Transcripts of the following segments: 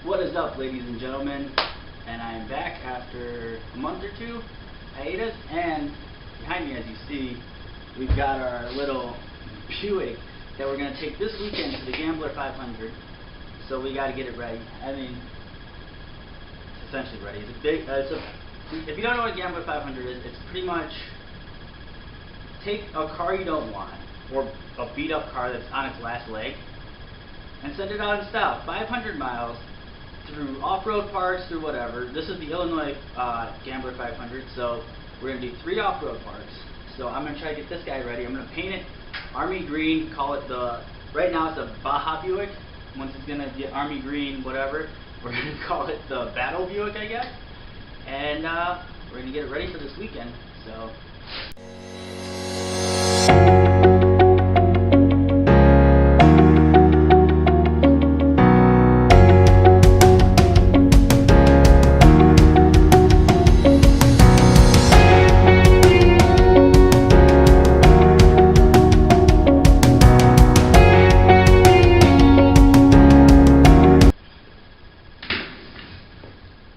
What is up, ladies and gentlemen? And I am back after a month or two hiatus, and behind me, as you see, we've got our little Buick that we're going to take this weekend to the Gambler 500. So we got to get it ready. I mean, it's essentially ready. It's a big. If you don't know what Gambler 500 is, it's pretty much take a car you don't want, or a beat-up car that's on its last leg, and send it out in style. 500 miles. Through off-road parks, through whatever. This is the Illinois Gambler 500, so we're going to do 3 off-road parks. So I'm going to try to get this guy ready. I'm going to paint it army green, call it right now it's a Baja Buick. Once it's going to get army green, whatever, we're going to call it the Battle Buick, I guess. And we're going to get it ready for this weekend. So.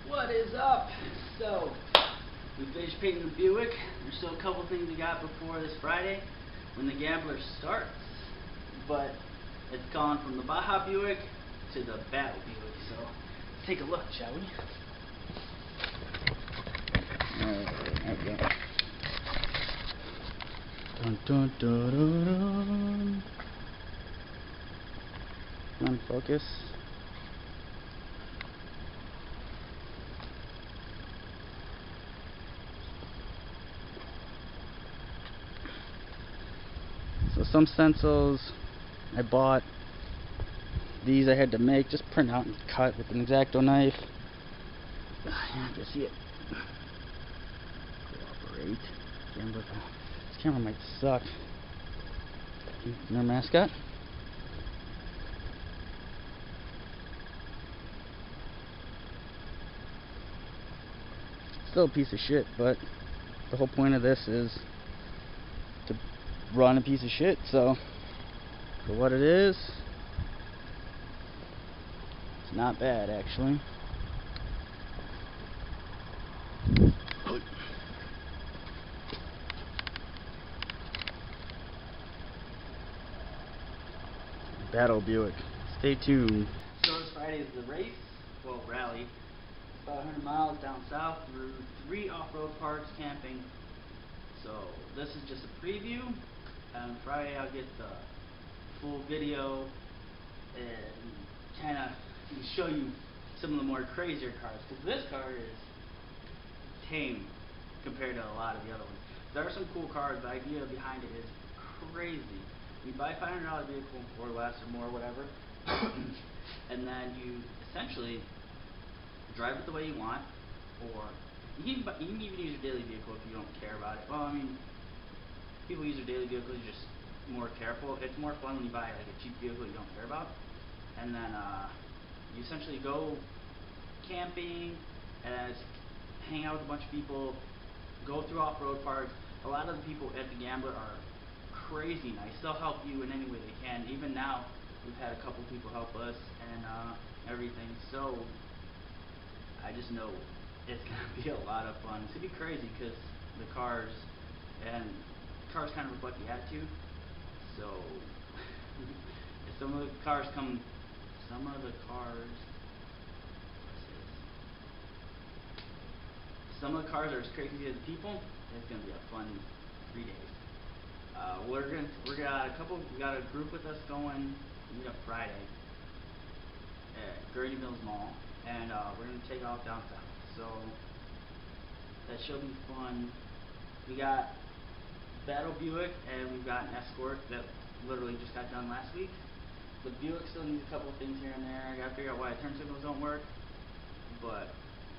What is up? So, we finished painting the Buick. There's still a couple things we got before this Friday when the Gambler starts. But it's gone from the Baja Buick to the Battle Buick. So, let's take a look, shall we? There we go. Dun, dun, dun, dun, dun. Come on, focus. So some stencils I bought. These I had to make, just print out and cut with an X-Acto knife. You can see it. Cooperate. This camera might suck. Our mascot. Still a piece of shit, but the whole point of this is to run a piece of shit, so for what it is, it's not bad actually. Battle Buick. Stay tuned. So this Friday is the race, well, rally. It's about 100 miles down south through 3 off-road parks, camping. So this is just a preview. On Friday I'll get the full video and kind of show you some of the more crazier cars, because this car is tame compared to a lot of the other ones. There are some cool cars. The idea behind it is crazy. You buy a $500 vehicle or less or more, whatever, and then you essentially drive it the way you want, or you can even use your daily vehicle if you don't care about it. Well, I mean, people use their daily vehicles, you're just more careful. It's more fun when you buy like a cheap vehicle you don't care about, and then you essentially go camping, hang out with a bunch of people, go through off-road parks. A lot of the people at the Gambler are crazy nice. They'll help you in any way they can. Even now, we've had a couple people help us and everything. So I just know it's gonna be a lot of fun. It's gonna be crazy because the cars kind of reflect the attitude. So some of the cars are as crazy as people. It's gonna be a fun 3 days. We got a group with us going. We meet up Friday at Gurney Mills Mall, and we're gonna take off down south. So that should be fun. We got Battle Buick, and we've got an Escort that literally just got done last week. The Buick still needs a couple of things here and there. I gotta figure out why the turn signals don't work. But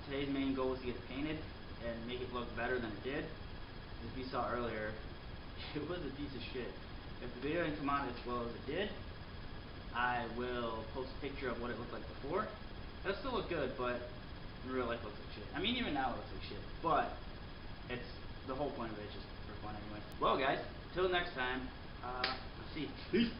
today's main goal was to get it painted and make it look better than it did. As you saw earlier, it was a piece of shit. If the video didn't come out as well as it did, I will post a picture of what it looked like before. It'll still look good, but in real life it looks like shit. I mean, even now it looks like shit, but it's the whole point of it is just for fun anyway. Well guys, till next time, I'll see you. Peace.